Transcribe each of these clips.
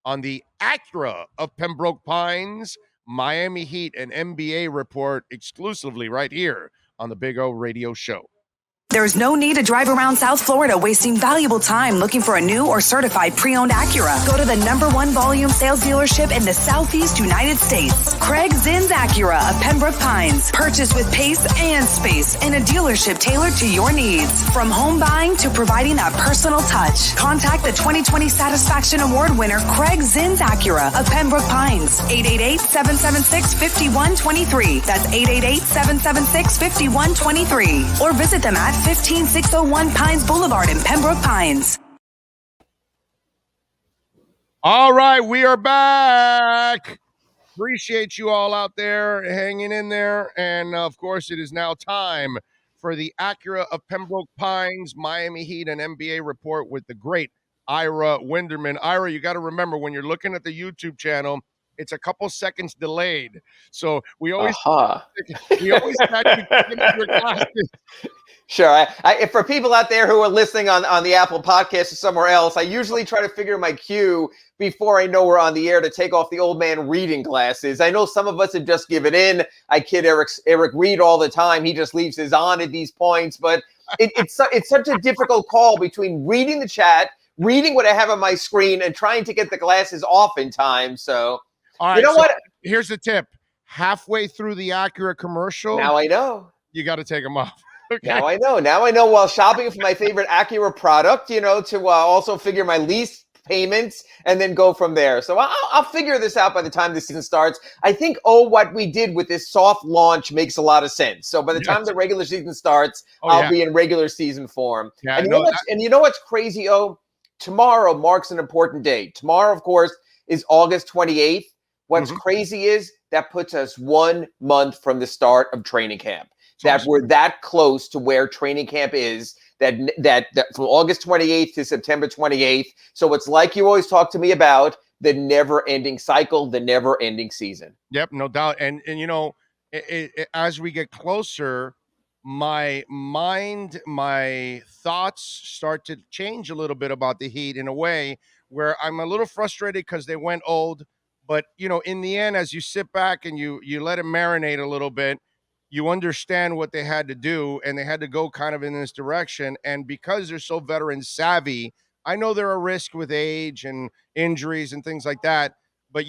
on the Acura of Pembroke Pines, Miami Heat and NBA report exclusively right here on the Big O Radio Show. There's no need to drive around South Florida wasting valuable time looking for a new or certified pre-owned Acura. Go to the #1 volume sales dealership in the Southeast United States. Craig Zinn's Acura of Pembroke Pines. Purchase with pace and space in a dealership tailored to your needs. From home buying to providing that personal touch. Contact the 2020 Satisfaction Award winner Craig Zinn's Acura of Pembroke Pines. 888-776-5123. That's 888-776-5123. Or visit them at 15601 Pines Boulevard in Pembroke Pines. All right, we are back. Appreciate you all out there hanging in there. And, of course, it is now time for the Acura of Pembroke Pines, Miami Heat and NBA report with the great Ira Winderman. Ira, you got to remember, when you're looking at the YouTube channel, it's a couple seconds delayed. So we always had you taking your glasses. Sure. For people out there who are listening on the Apple Podcast or somewhere else, I usually try to figure my cue before I know we're on the air to take off the old man reading glasses. I know some of us have just given in. I kid Eric Reed all the time. He just leaves his on at these points. But it's such a difficult call between reading the chat, reading what I have on my screen, and trying to get the glasses off in time. So, all right, you know what? Here's the tip. Halfway through the Acura commercial, now I know. You got to take them off. Okay. Now I know. While shopping for my favorite Acura product, to also figure my lease payments and then go from there. So I'll figure this out by the time the season starts. I think, what we did with this soft launch makes a lot of sense. So by the time the regular season starts, I'll be in regular season form. Yeah, and you know what's crazy, tomorrow marks an important day. Tomorrow, of course, is August 28th. What's crazy is that puts us 1 month from the start of training camp. That we're that close to where training camp is, that from August 28th to September 28th. So it's like you always talk to me about, the never-ending cycle, the never-ending season. Yep, no doubt. And as we get closer, my mind, my thoughts start to change a little bit about the Heat in a way where I'm a little frustrated because they went old. But, in the end, as you sit back and you let it marinate a little bit, you understand what they had to do, and they had to go kind of in this direction. And because they're so veteran savvy, I know there are risks with age and injuries and things like that, but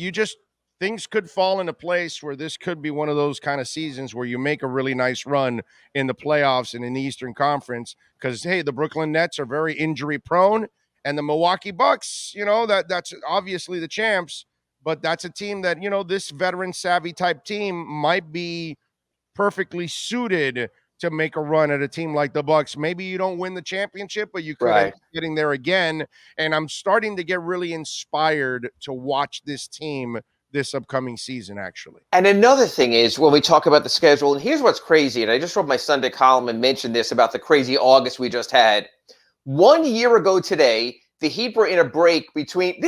things could fall into place where this could be one of those kind of seasons where you make a really nice run in the playoffs and in the Eastern Conference. Because, hey, the Brooklyn Nets are very injury prone, and the Milwaukee Bucks, that's obviously the champs, but that's a team that, this veteran savvy type team might be perfectly suited to make a run at a team like the Bucks. Maybe you don't win the championship, but you could end up getting there again. And I'm starting to get really inspired to watch this team this upcoming season, actually. And another thing is, when we talk about the schedule, and here's what's crazy, and I just wrote my Sunday column and mentioned this about the crazy August we just had. 1 year ago today, the Heat were in a break between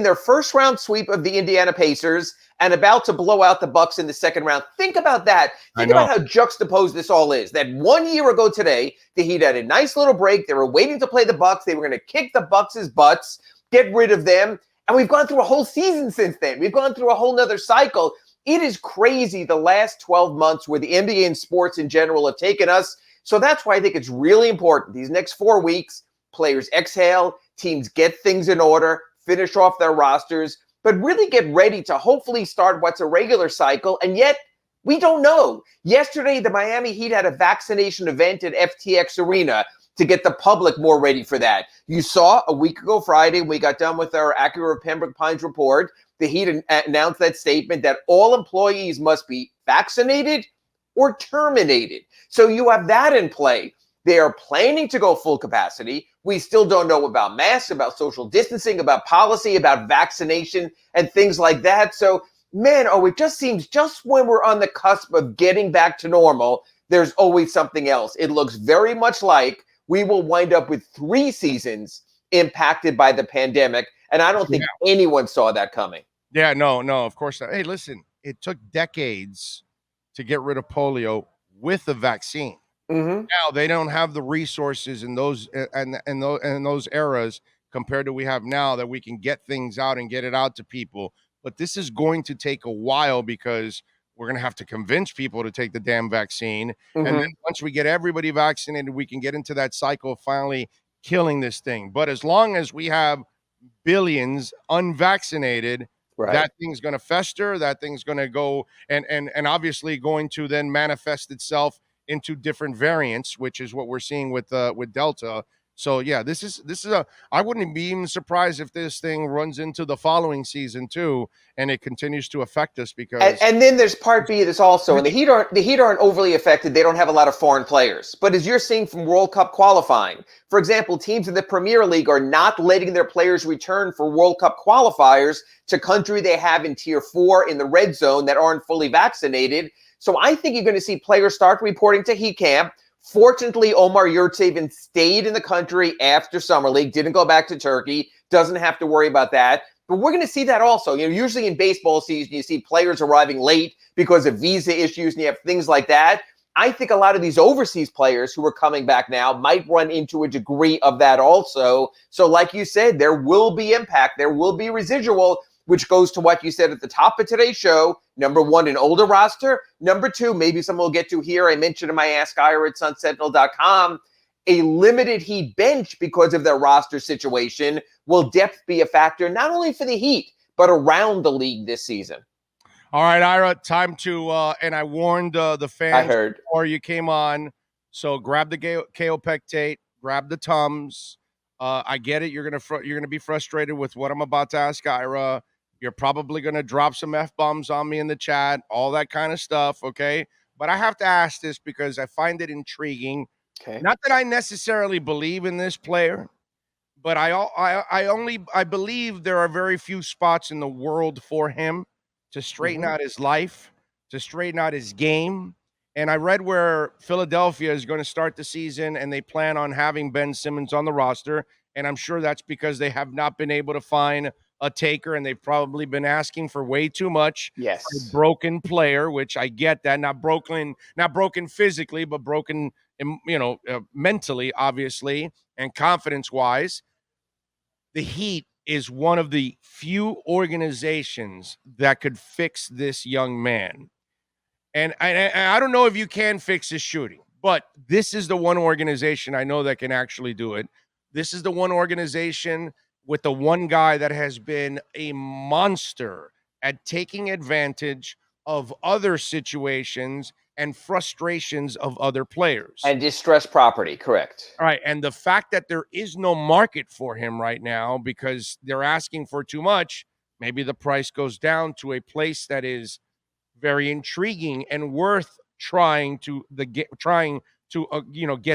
their first round sweep of the Indiana Pacers and about to blow out the Bucks in the second round. Think about that. Think about how juxtaposed this all is. That 1 year ago today, the Heat had a nice little break. They were waiting to play the Bucks. They were going to kick the Bucks' butts, get rid of them. And we've gone through a whole season since then. We've gone through a whole nother cycle. It is crazy the last 12 months where the NBA and sports in general have taken us. So that's why I think it's really important. These next 4 weeks, players exhale, teams get things in order, finish off their rosters, but really get ready to hopefully start what's a regular cycle. And yet, we don't know. Yesterday, the Miami Heat had a vaccination event at FTX Arena to get the public more ready for that. You saw a week ago Friday, we got done with our Acura Pembroke Pines report. The Heat announced that statement that all employees must be vaccinated or terminated. So you have that in play. They are planning to go full capacity. We still don't know about masks, about social distancing, about policy, about vaccination, and things like that. So, man, it just seems just when we're on the cusp of getting back to normal, there's always something else. It looks very much like we will wind up with 3 seasons impacted by the pandemic, and I don't think anyone saw that coming. Yeah, no, of course not. Hey, listen, it took decades to get rid of polio with the vaccine. Now they don't have the resources in those and those eras compared to we have now, that we can get things out and get it out to people. But this is going to take a while because we're going to have to convince people to take the damn vaccine. And then once we get everybody vaccinated, we can get into that cycle of finally killing this thing. But as long as we have billions unvaccinated, Right. that thing's going to fester. That thing's going to go and obviously going to then manifest itself into different variants, which is what we're seeing with Delta. So yeah, this is I wouldn't be even surprised if this thing runs into the following season too, and it continues to affect us because And then there's part B. There's also, and the Heat aren't overly affected. They don't have a lot of foreign players. But as you're seeing from World Cup qualifying, for example, teams in the Premier League are not letting their players return for World Cup qualifiers to country they have in Tier 4 in the red zone that aren't fully vaccinated. So I think you're going to see players start reporting to Heat camp. Fortunately, Omar Yurtseven stayed in the country after Summer League, didn't go back to Turkey, doesn't have to worry about that. But we're going to see that also. Usually in baseball season, you see players arriving late because of visa issues and you have things like that. I think a lot of these overseas players who are coming back now might run into a degree of that also. So like you said, there will be impact. There will be residual, which goes to what you said at the top of today's show. Number one, an older roster. Number two, maybe someone will get to here. I mentioned in my Ask Ira at sunsentinel.com, a limited Heat bench because of their roster situation. Will depth be a factor, not only for the Heat, but around the league this season? All right, Ira, time to, and I warned the fans before you came on, so grab the Kaopectate, grab the Tums. I get it. You're gonna be frustrated with what I'm about to ask Ira. You're probably gonna drop some F-bombs on me in the chat, all that kind of stuff, okay? But I have to ask this because I find it intriguing. Okay. Not that I necessarily believe in this player, but I believe there are very few spots in the world for him to straighten out his life, to straighten out his game. And I read where Philadelphia is going to start the season and they plan on having Ben Simmons on the roster. And I'm sure that's because they have not been able to find a taker and they've probably been asking for way too much. Yes. For a broken player, which I get that. Not broken physically, but broken, mentally, obviously, and confidence-wise. The Heat is one of the few organizations that could fix this young man. And I don't know if you can fix his shooting, but this is the one organization I know that can actually do it. This is the one organization with the one guy that has been a monster at taking advantage of other situations and frustrations of other players. And distressed property, correct. All right, and the fact that there is no market for him right now because they're asking for too much, maybe the price goes down to a place that is very intriguing and worth trying to get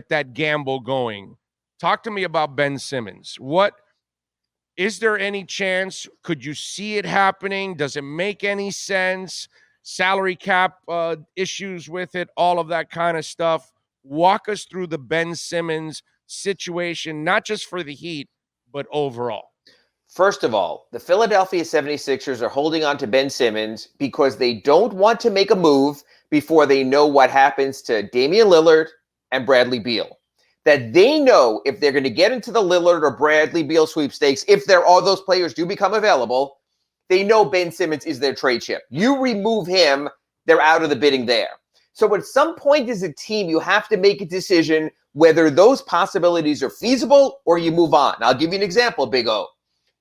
that gamble going. Talk to me about Ben Simmons. What is there any chance? Could you see it happening? Does it make any sense? Salary cap issues with it, all of that kind of stuff. Walk us through the Ben Simmons situation, not just for the Heat, but overall. First of all, the Philadelphia 76ers are holding on to Ben Simmons because they don't want to make a move before they know what happens to Damian Lillard and Bradley Beal. That they know if they're going to get into the Lillard or Bradley Beal sweepstakes, if all those players do become available, they know Ben Simmons is their trade chip. You remove him, they're out of the bidding there. So at some point as a team, you have to make a decision whether those possibilities are feasible or you move on. I'll give you an example, Big O.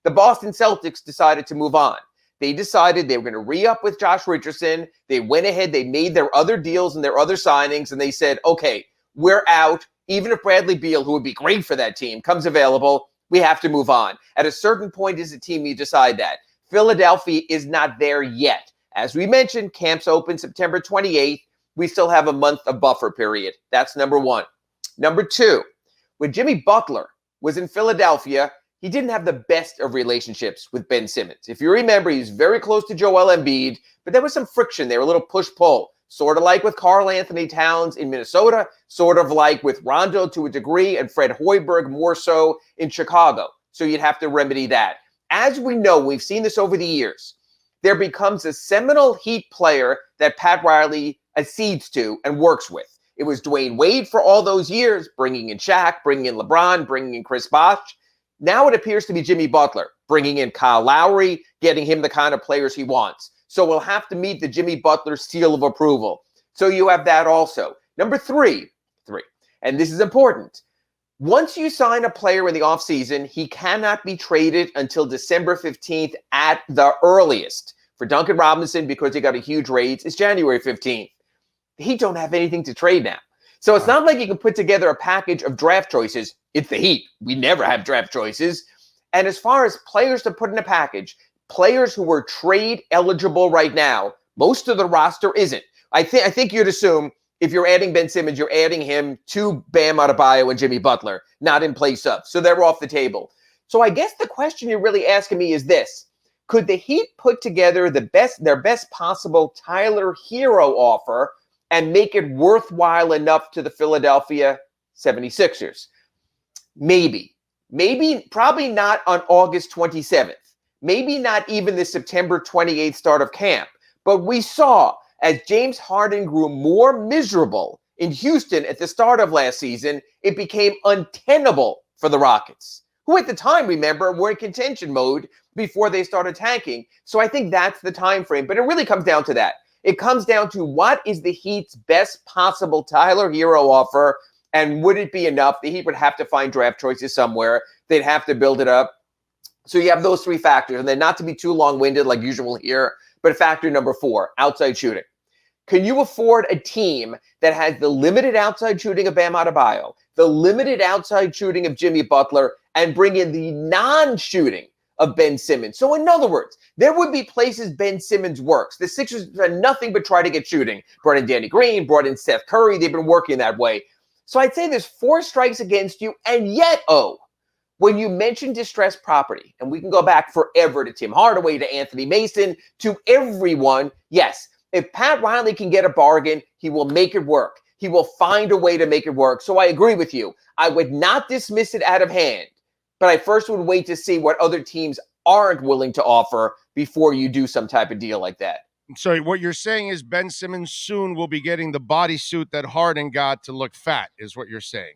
The Boston Celtics decided to move on. They decided they were going to re-up with Josh Richardson. They went ahead, they made their other deals and their other signings, and they said, okay, we're out. Even if Bradley Beal, who would be great for that team, comes available, we have to move on. At a certain point as a team, you decide that. Philadelphia is not there yet. As we mentioned, camps open September 28th. We still have a month of buffer period. That's number one. Number two, when Jimmy Butler was in Philadelphia, he didn't have the best of relationships with Ben Simmons. If you remember, he's very close to Joel Embiid, but there was some friction there, a little push-pull. Sort of like with Karl Anthony Towns in Minnesota, sort of like with Rondo to a degree, and Fred Hoiberg more so in Chicago. So you'd have to remedy that. As we know, we've seen this over the years, there becomes a seminal Heat player that Pat Riley accedes to and works with. It was Dwayne Wade for all those years, bringing in Shaq, bringing in LeBron, bringing in Chris Bosh. Now it appears to be Jimmy Butler, bringing in Kyle Lowry, getting him the kind of players he wants. So we'll have to meet the Jimmy Butler seal of approval. So you have that also. Number three, and this is important. Once you sign a player in the offseason, he cannot be traded until December 15th at the earliest. For Duncan Robinson, because he got a huge raise, it's January 15th. The Heat don't have anything to trade now. So it's not like you can put together a package of draft choices. It's the Heat. We never have draft choices. And as far as players to put in a package, players who are trade eligible right now, most of the roster isn't. I think you'd assume if you're adding Ben Simmons, you're adding him to Bam Adebayo and Jimmy Butler, not in place of. So they're off the table. So I guess the question you're really asking me is this. Could the Heat put together their best possible Tyler Hero offer and make it worthwhile enough to the Philadelphia 76ers? Maybe. Probably not on August 27th. Maybe not even the September 28th start of camp. But we saw as James Harden grew more miserable in Houston at the start of last season, it became untenable for the Rockets, who at the time, remember, were in contention mode before they started tanking. So I think that's the time frame. But it really comes down to that. It comes down to what is the Heat's best possible Tyler Hero offer, and would it be enough? The Heat would have to find draft choices somewhere. They'd have to build it up. So you have those three factors, and then not to be too long-winded like usual here, but factor number 4, outside shooting. Can you afford a team that has the limited outside shooting of Bam Adebayo, the limited outside shooting of Jimmy Butler, and bring in the non-shooting of Ben Simmons? So in other words, there would be places Ben Simmons works. The Sixers have done nothing but try to get shooting. Brought in Danny Green, brought in Seth Curry. They've been working that way. So I'd say there's 4 strikes against you, and yet, when you mention distressed property, and we can go back forever to Tim Hardaway, to Anthony Mason, to everyone, yes, if Pat Riley can get a bargain, he will make it work. He will find a way to make it work. So I agree with you. I would not dismiss it out of hand, but I first would wait to see what other teams aren't willing to offer before you do some type of deal like that. So what you're saying is Ben Simmons soon will be getting the bodysuit that Harden got to look fat, is what you're saying.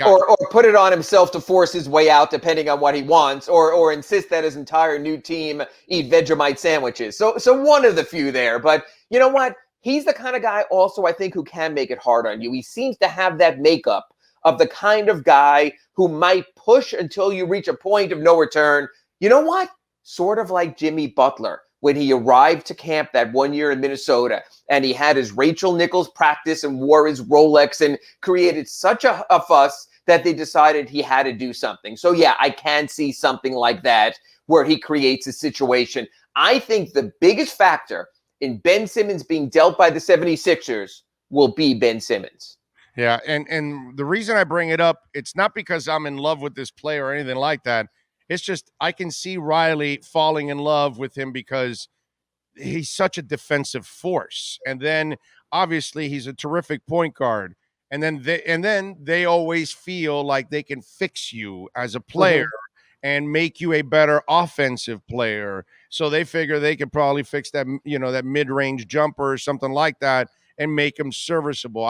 Or put it on himself to force his way out, depending on what he wants, or insist that his entire new team eat Vegemite sandwiches. So one of the few there. But you know what? He's the kind of guy also, I think, who can make it hard on you. He seems to have that makeup of the kind of guy who might push until you reach a point of no return. You know what? Sort of like Jimmy Butler. When he arrived to camp that one year in Minnesota and he had his Rachel Nichols practice and wore his Rolex and created such a fuss that they decided he had to do something. So yeah, I can see something like that where he creates a situation. I think the biggest factor in Ben Simmons being dealt by the 76ers will be Ben Simmons. Yeah, and the reason I bring it up, it's not because I'm in love with this player or anything like that. It's just I can see Riley falling in love with him because he's such a defensive force. And then obviously he's a terrific point guard. And then they always feel like they can fix you as a player and make you a better offensive player. So they figure they could probably fix that, that mid-range jumper or something like that and make him serviceable.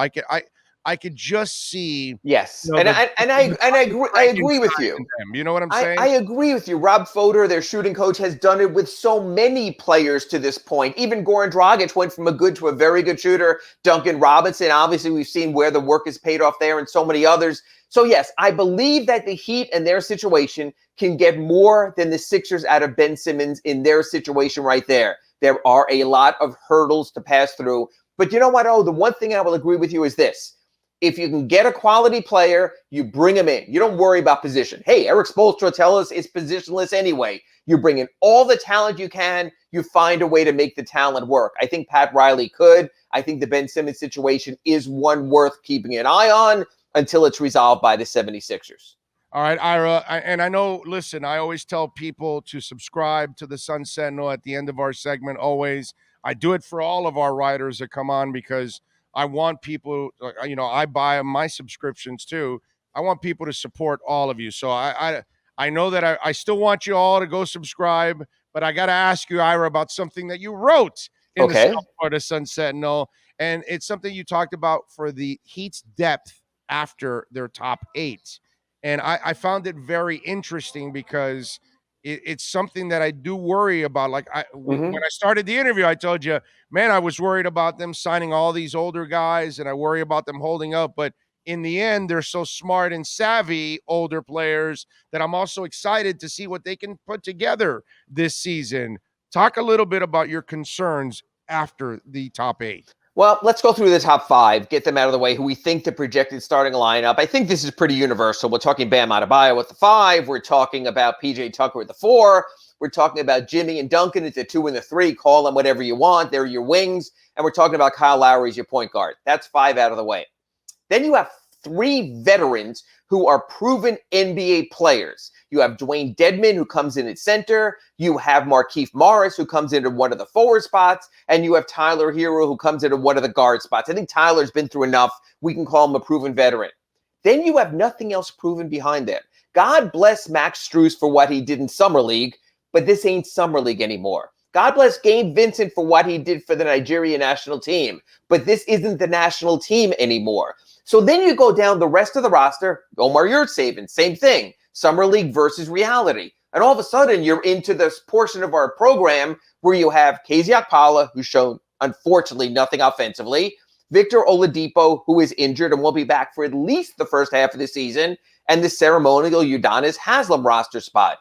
I could just see. Yes, and I agree with you. You know what I'm saying? I agree with you. Rob Fodor, their shooting coach, has done it with so many players to this point. Even Goran Dragic went from a good to a very good shooter. Duncan Robinson, obviously, we've seen where the work is paid off there, and so many others. So yes, I believe that the Heat and their situation can get more than the Sixers out of Ben Simmons in their situation right there. There are a lot of hurdles to pass through. But you know what, the one thing I will agree with you is this. If you can get a quality player, you bring him in. You don't worry about position. Hey, Eric Spoelstra tells us it's positionless anyway. You bring in all the talent you can. You find a way to make the talent work. I think Pat Riley could. I think the Ben Simmons situation is one worth keeping an eye on until it's resolved by the 76ers. All right, Ira, and I know, listen, I always tell people to subscribe to the Sun Sentinel at the end of our segment, always. I do it for all of our writers that come on because I want people, I buy my subscriptions too. I want people to support all of you. So I know that I still want you all to go subscribe, but I got to ask you, Ira, about something that you wrote in the South Florida Sun Sentinel. And it's something you talked about for the Heat's depth after their top 8. And I found it very interesting because it's something that I do worry about. Like when I started the interview, I told you, man, I was worried about them signing all these older guys, and I worry about them holding up. But in the end, they're so smart and savvy, older players, that I'm also excited to see what they can put together this season. Talk a little bit about your concerns after the top 8. Well, let's go through the top 5, get them out of the way, who we think the projected starting lineup. I think this is pretty universal. We're talking Bam Adebayo at the 5. We're talking about PJ Tucker at the 4. We're talking about Jimmy and Duncan at the 2 and the 3. Call them whatever you want. They're your wings. And we're talking about Kyle Lowry as your point guard. That's 5 out of the way. Then you have 3 veterans who are proven NBA players. You have Dwayne Dedmon, who comes in at center. You have Markieff Morris, who comes into one of the forward spots. And you have Tyler Hero, who comes into one of the guard spots. I think Tyler's been through enough. We can call him a proven veteran. Then you have nothing else proven behind that. God bless Max Strus for what he did in Summer League, but this ain't Summer League anymore. God bless Gabe Vincent for what he did for the Nigeria national team, but this isn't the national team anymore. So then you go down the rest of the roster. Omar Yurtseven, same thing. Summer League versus reality. And all of a sudden, you're into this portion of our program where you have KZ Okpala, who's shown, unfortunately, nothing offensively. Victor Oladipo, who is injured and will be back for at least the first half of the season. And the ceremonial Udonis Haslem roster spot.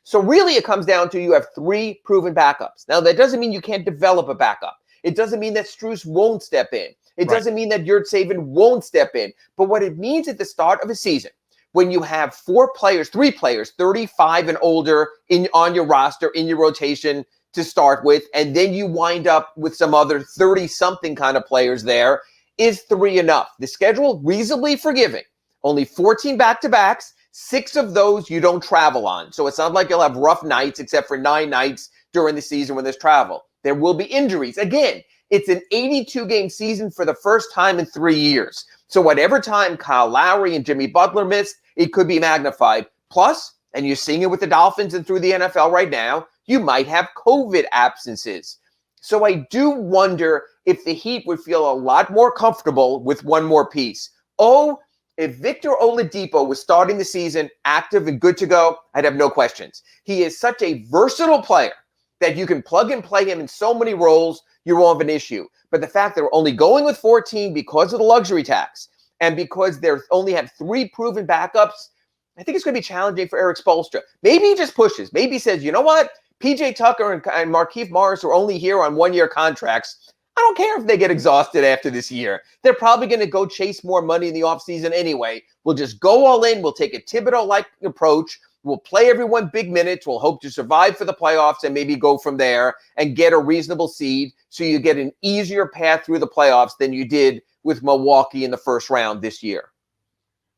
So really, it comes down to you have 3 proven backups. Now, that doesn't mean you can't develop a backup. It doesn't mean that Strus won't step in. It doesn't mean that Yurtseven won't step in. But what it means at the start of a season, when you have 3 players, 35 and older on your roster, in your rotation to start with, and then you wind up with some other 30-something kind of players there, is 3 enough? The schedule, reasonably forgiving. Only 14 back-to-backs. 6 of those you don't travel on. So it's not like you'll have rough nights, except for 9 nights during the season when there's travel. There will be injuries. Again, it's an 82-game season for the first time in 3 years. So whatever time Kyle Lowry and Jimmy Butler missed, it could be magnified. Plus, and you're seeing it with the Dolphins and through the NFL right now, you might have COVID absences. So I do wonder if the Heat would feel a lot more comfortable with one more piece. If Victor Oladipo was starting the season active and good to go, I'd have no questions. He is such a versatile player that you can plug and play him in so many roles, you won't have an issue. But the fact that we're only going with 14 because of the luxury tax and because they only have 3 proven backups, I think it's going to be challenging for Eric Spoelstra. Maybe he just pushes. Maybe he says, you know what? PJ Tucker and Markieff Morris are only here on 1-year contracts. I don't care if they get exhausted after this year. They're probably going to go chase more money in the offseason anyway. We'll just go all in. We'll take a Thibodeau-like approach. We'll play everyone big minutes. We'll hope to survive for the playoffs and maybe go from there and get a reasonable seed so you get an easier path through the playoffs than you did with Milwaukee in the first round this year.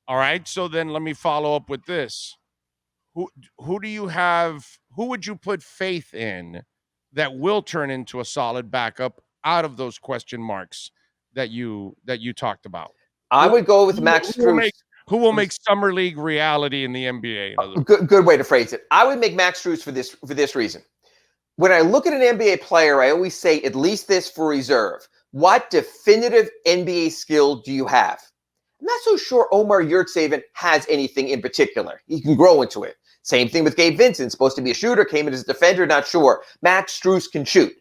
All right, so then let me follow up with this. Who do you have, who would you put faith in that will turn into a solid backup out of those question marks that you talked about? I would go with Max Strus. Who will make Summer League reality in the NBA? Good way to phrase it. I would make Max Strus for this reason. When I look at an NBA player, I always say at least this for reserve. What definitive NBA skill do you have? I'm not so sure Omar Yurtseven has anything in particular. He can grow into it. Same thing with Gabe Vincent. Supposed to be a shooter, came in as a defender, not sure. Max Strus can shoot.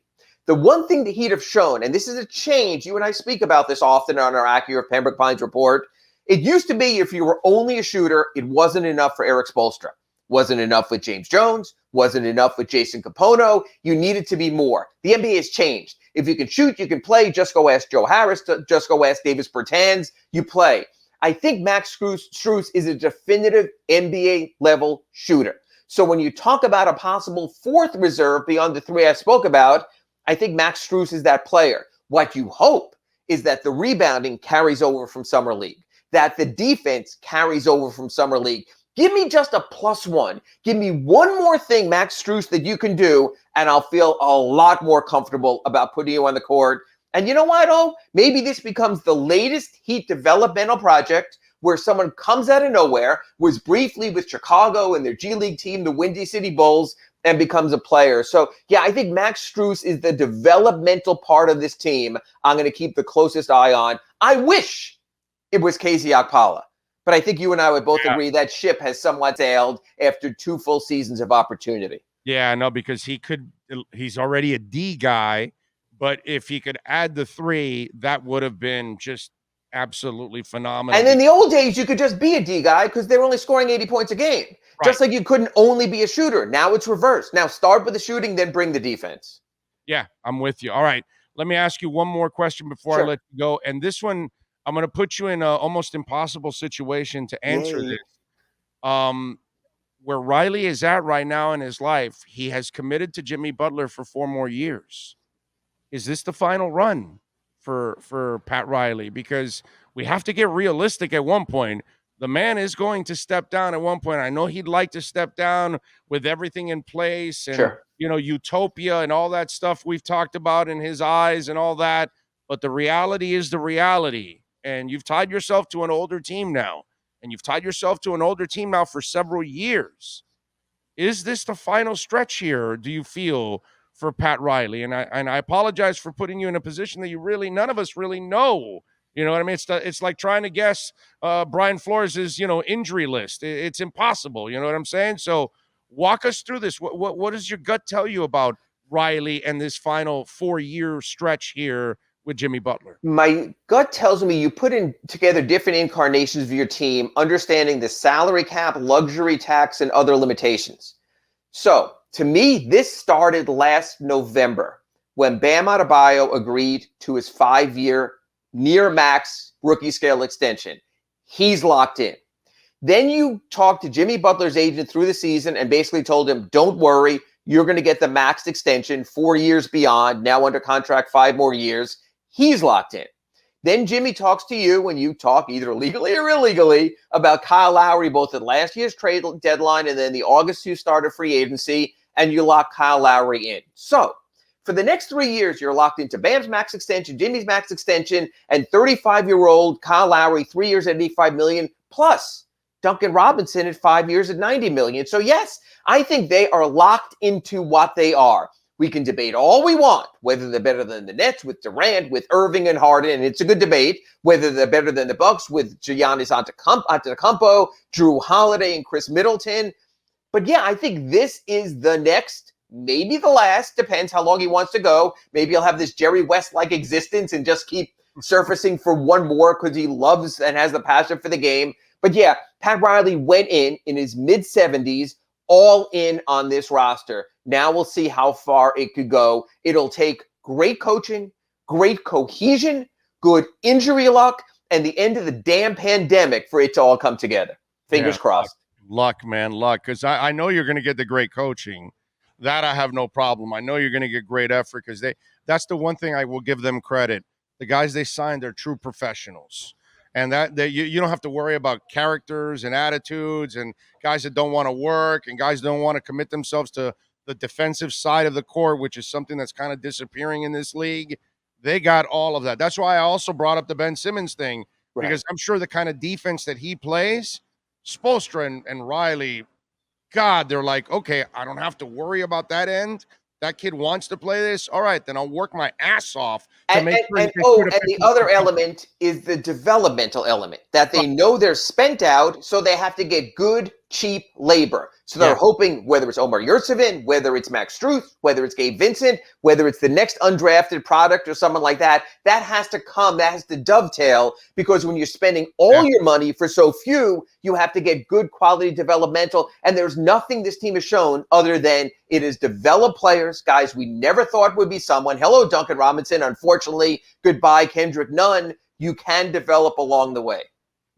The one thing the Heat have shown, and this is a change, you and I speak about this often on our Acura Pembroke Pines report. It used to be if you were only a shooter, it wasn't enough for Eric Spoelstra. Wasn't enough with James Jones. Wasn't enough with Jason Capono. You needed to be more. The NBA has changed. If you can shoot, you can play. Just go ask Joe Harris. Just go ask Davis Bertans. You play. I think Max Strus is a definitive NBA-level shooter. So when you talk about a possible 4th reserve beyond the 3 I spoke about, I think Max Strus is that player. What you hope is that the rebounding carries over from Summer League, that the defense carries over from Summer League. Give me just a +1. Give me one more thing, Max Strus, that you can do, and I'll feel a lot more comfortable about putting you on the court. And you know what, maybe this becomes the latest Heat developmental project where someone comes out of nowhere, was briefly with Chicago and their G League team, the Windy City Bulls, and becomes a player. So, yeah, I think Max Strus is the developmental part of this team I'm going to keep the closest eye on. I wish it was KZ Okpala, But I think you and I would both Yeah. agree that ship has somewhat sailed after 2 full seasons of opportunity. Yeah, no, because he's already a D guy, but if he could add the 3, that would have been just absolutely phenomenal. And in the old days, you could just be a D guy because they were only scoring 80 points a game. Right. Just like you couldn't only be a shooter. Now it's reversed. Now start with the shooting, then bring the defense. Yeah, I'm with you. All right, let me ask you one more question before I let you go. And this one, I'm going to put you in an almost impossible situation to answer Yay. this. Where Riley is at right now in his life, he has committed to Jimmy Butler for 4 more years. Is this the final run for Pat Riley? Because we have to get realistic at one point. The man is going to step down at one point. I know he'd like to step down with everything in place and utopia and all that stuff we've talked about in his eyes and all that. But the reality is the reality. And you've tied yourself to an older team now. And you've tied yourself to an older team now for several years. Is this the final stretch here, do you feel, for Pat Riley? And I apologize for putting you in a position that none of us really know. You know what I mean? It's like trying to guess Brian Flores' injury list. It's impossible. You know what I'm saying? So walk us through this. What does your gut tell you about Riley and this final 4-year stretch here with Jimmy Butler? My gut tells me you put in together different incarnations of your team, understanding the salary cap, luxury tax, and other limitations. So, to me, this started last November when Bam Adebayo agreed to his 5-year near max rookie scale extension. He's locked in. Then you talked to Jimmy Butler's agent through the season and basically told him, don't worry, you're going to get the max extension 4 years beyond, now under contract 5 more years. He's locked in. Then Jimmy talks to you when you talk either legally or illegally about Kyle Lowry, both at last year's trade deadline and then the August 2 start of free agency, and you lock Kyle Lowry in. So for the next 3 years, you're locked into Bam's max extension, Jimmy's max extension, and 35-year-old Kyle Lowry, 3 years at $85 million, plus Duncan Robinson at 5 years at $90 million. So yes, I think they are locked into what they are. We can debate all we want, whether they're better than the Nets with Durant, with Irving and Harden, and it's a good debate, whether they're better than the Bucks with Giannis Antetokounmpo, Drew Holiday, and Chris Middleton. But yeah, I think this is the next, maybe the last, depends how long he wants to go. Maybe he'll have this Jerry West-like existence and just keep surfacing for one more because he loves and has the passion for the game. But yeah, Pat Riley went in his mid-70s, all in on this roster. Now we'll see how far it could go. It'll take great coaching, great cohesion, good injury luck, and the end of the damn pandemic for it to all come together. Fingers crossed. Luck, man, luck. Because I know you're going to get the great coaching. That I have no problem. I know you're going to get great effort because that's the one thing I will give them credit. The guys they signed are true professionals. And that you don't have to worry about characters and attitudes and guys that don't want to work and guys that don't want to commit themselves to the defensive side of the court, which is something that's kind of disappearing in this league. They got all of that. That's why I also brought up the Ben Simmons thing, because I'm sure the kind of defense that he plays, Spoelstra and Riley, God, they're like, okay, I don't have to worry about that end. That kid wants to play this. All right, then I'll work my ass off to make sure. And the other element is the developmental element, that they know they're spent out, so they have to get good, cheap labor. So they're hoping, whether it's Omar Yurtseven, whether it's Max Strus, whether it's Gabe Vincent, whether it's the next undrafted product or someone like that, that has to come, that has to dovetail, because when you're spending all your money for so few, you have to get good quality developmental. And there's nothing this team has shown other than it has developed players, guys we never thought would be someone. Hello, Duncan Robinson. Unfortunately, goodbye, Kendrick Nunn. You can develop along the way.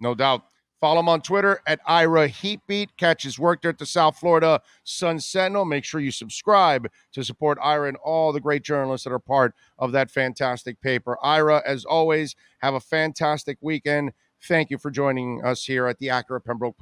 No doubt. Follow him on Twitter at Ira Heatbeat. Catch his work there at the South Florida Sun Sentinel. Make sure you subscribe to support Ira and all the great journalists that are part of that fantastic paper. Ira, as always, have a fantastic weekend. Thank you for joining us here at the Acura Pembroke